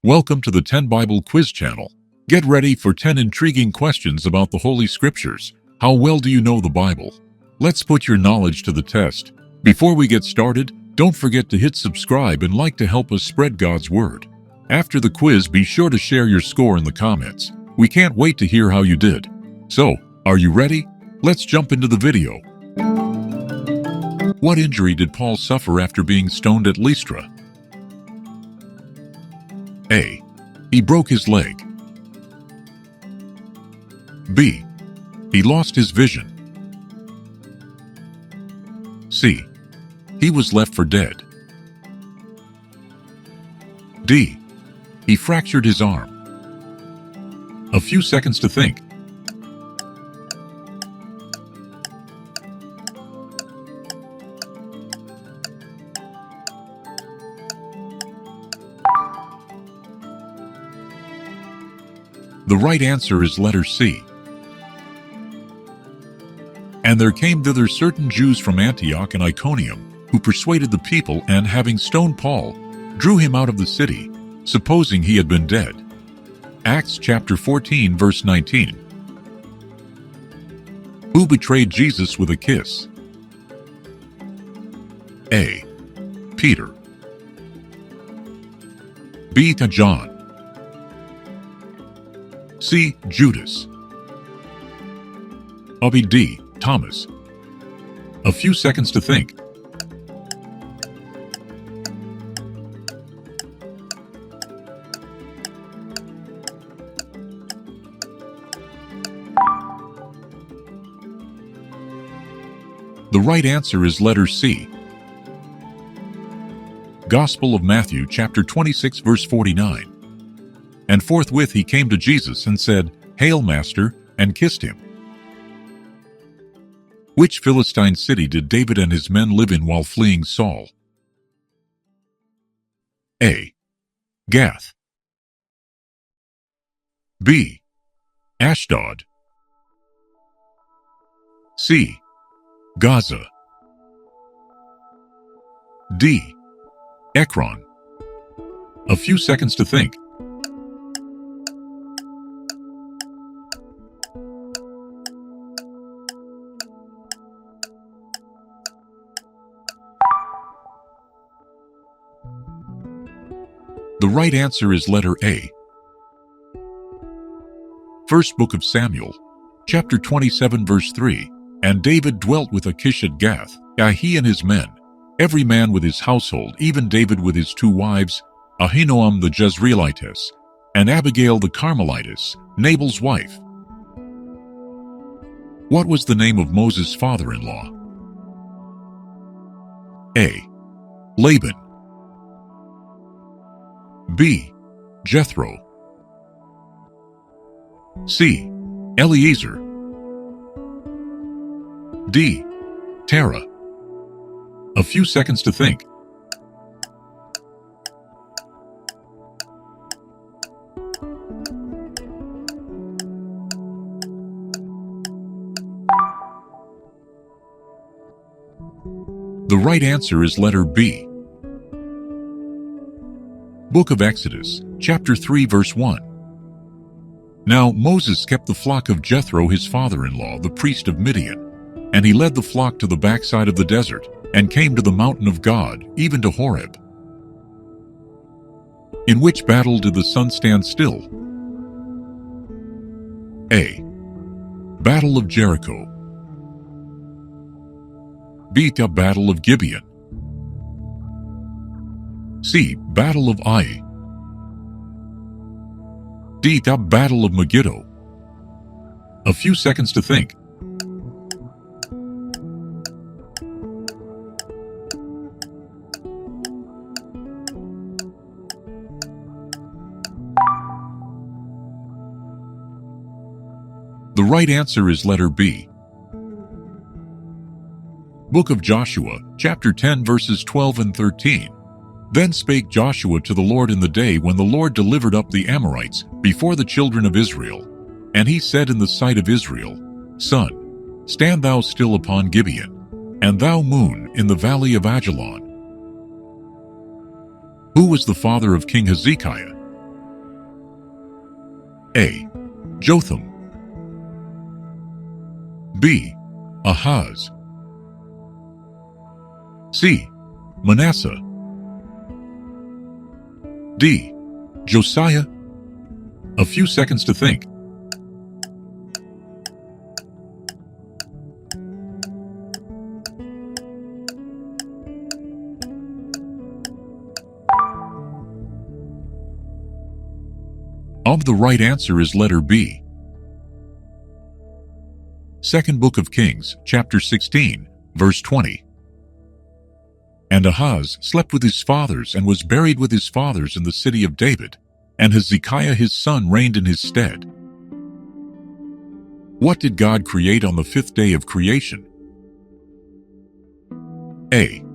Welcome to the 10 Bible Quiz channel. Get ready for 10 intriguing questions about the Holy Scriptures. How well do you know the Bible? Let's put your knowledge to the test. Before we get started, don't forget to hit subscribe and like to help us spread God's Word. After the quiz, be sure to share your score in the comments. We can't wait to hear how you did. So, are you ready? Let's jump into the video. What injury did Paul suffer after being stoned at Lystra? A. He broke his leg. B. He lost his vision. C. He was left for dead. D. He fractured his arm. A few seconds to think. The right answer is letter C. And there came thither certain Jews from Antioch and Iconium, who persuaded the people, and having stoned Paul, drew him out of the city, supposing he had been dead. Acts chapter 14, verse 19. Who betrayed Jesus with a kiss? A. Peter. B. John. C. Judas. D. Thomas. A few seconds to think. The right answer is letter C. Gospel of Matthew chapter 26 verse 49. And forthwith he came to Jesus and said, Hail, Master, and kissed him. Which Philistine city did David and his men live in while fleeing Saul? A. Gath. B. Ashdod. C. Gaza. D. Ekron. A few seconds to think. The right answer is letter A. First book of Samuel, chapter 27, verse 3. And David dwelt with Achish at Gath, he and his men, every man with his household, even David with his 2 wives, Ahinoam the Jezreelitess, and Abigail the Carmelitess, Nabal's wife. What was the name of Moses' father-in-law? A. Laban. B. Jethro. C. Eliezer. D. Terah. A few seconds to think. The right answer is letter B. Book of Exodus, chapter 3, verse 1. Now Moses kept the flock of Jethro his father-in-law, the priest of Midian, and he led the flock to the backside of the desert, and came to the mountain of God, even to Horeb. In which battle did the sun stand still? A. Battle of Jericho. B. Battle of Gibeon. C. Battle of Ai. D. Battle of Megiddo. A few seconds to think. The right answer is letter B. Book of Joshua, chapter 10, verses 12 and 13. Then spake Joshua to the Lord in the day when the Lord delivered up the Amorites before the children of Israel. And he said in the sight of Israel, Sun, stand thou still upon Gibeon, and thou moon in the valley of Ajalon. Who was the father of King Hezekiah? A. Jotham. B. Ahaz. C. Manasseh. D. Josiah. A few seconds to think. Of the right answer is letter B. Second Book of Kings, chapter 16, verse 20. And Ahaz slept with his fathers and was buried with his fathers in the city of David, and Hezekiah his son reigned in his stead. What did God create on the fifth day of creation? A.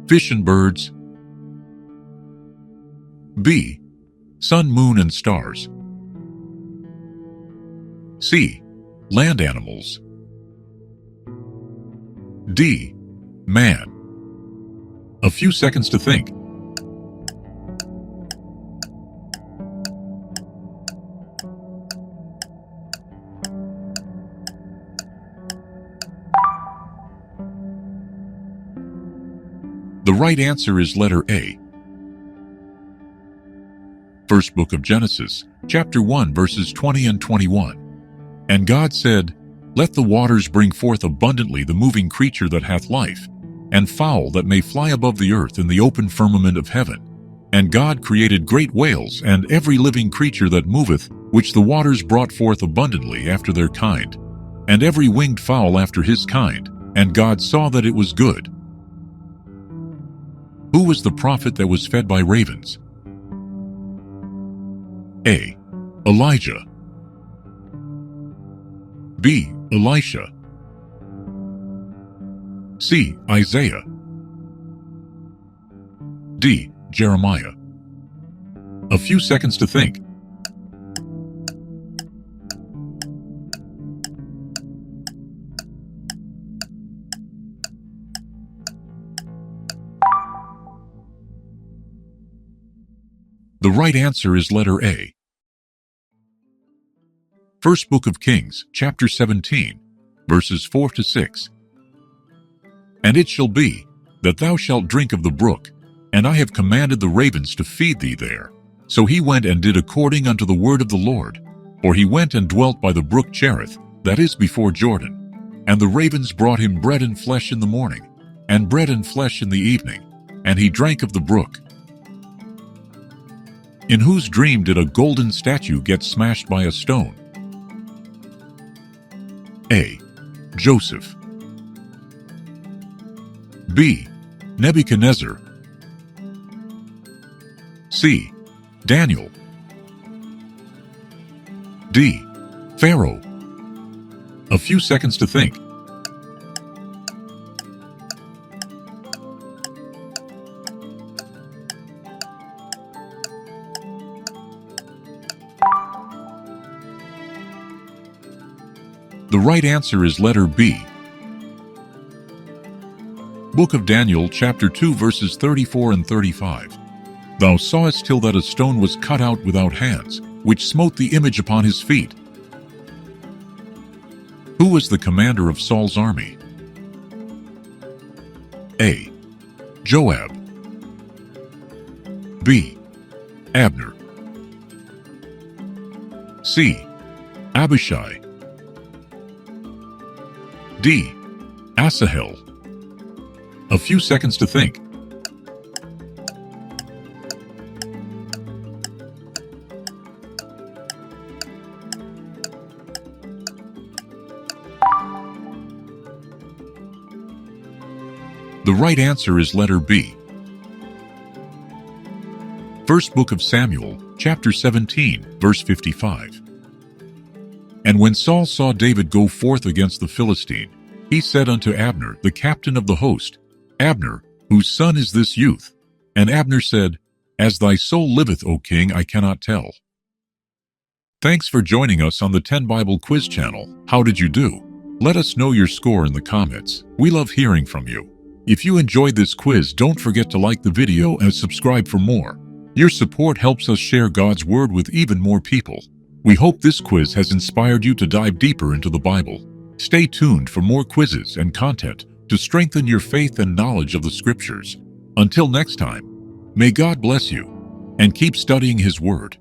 Fish and birds. B. Sun, moon, and stars. C. Land animals. D. Man. A few seconds to think. The right answer is letter A. First Book of Genesis, chapter 1, verses 20 and 21. And God said, Let the waters bring forth abundantly the moving creature that hath life, and fowl that may fly above the earth in the open firmament of heaven. And God created great whales and every living creature that moveth, which the waters brought forth abundantly after their kind, and every winged fowl after his kind. And God saw that it was good. Who was the prophet that was fed by ravens? A. Elijah. B. Elisha. C. Isaiah. D. Jeremiah. A few seconds to think. The right answer is letter A. First Book of Kings, chapter 17, verses 4 to 6. And it shall be, that thou shalt drink of the brook, and I have commanded the ravens to feed thee there. So he went and did according unto the word of the Lord. For he went and dwelt by the brook Cherith, that is before Jordan. And the ravens brought him bread and flesh in the morning, and bread and flesh in the evening, and he drank of the brook. In whose dream did a golden statue get smashed by a stone? A. Joseph. B. Nebuchadnezzar. C. Daniel. D. Pharaoh. A few seconds to think. The right answer is letter B. Book of Daniel, chapter 2, verses 34 and 35. Thou sawest till that a stone was cut out without hands, which smote the image upon his feet. Who was the commander of Saul's army? A. Joab. B. Abner. C. Abishai. D. Asahel. A few seconds to think. The right answer is letter B. First Book of Samuel, chapter 17, verse 55. And when Saul saw David go forth against the Philistine, he said unto Abner, the captain of the host, Abner, whose son is this youth? And Abner said, As thy soul liveth, O king, I cannot tell. Thanks for joining us on the 10 Bible Quiz channel. How did you do? Let us know your score in the comments. We love hearing from you. If you enjoyed this quiz, don't forget to like the video and subscribe for more. Your support helps us share God's Word with even more people. We hope this quiz has inspired you to dive deeper into the Bible. Stay tuned for more quizzes and content to strengthen your faith and knowledge of the Scriptures. Until next time, may God bless you and keep studying His Word.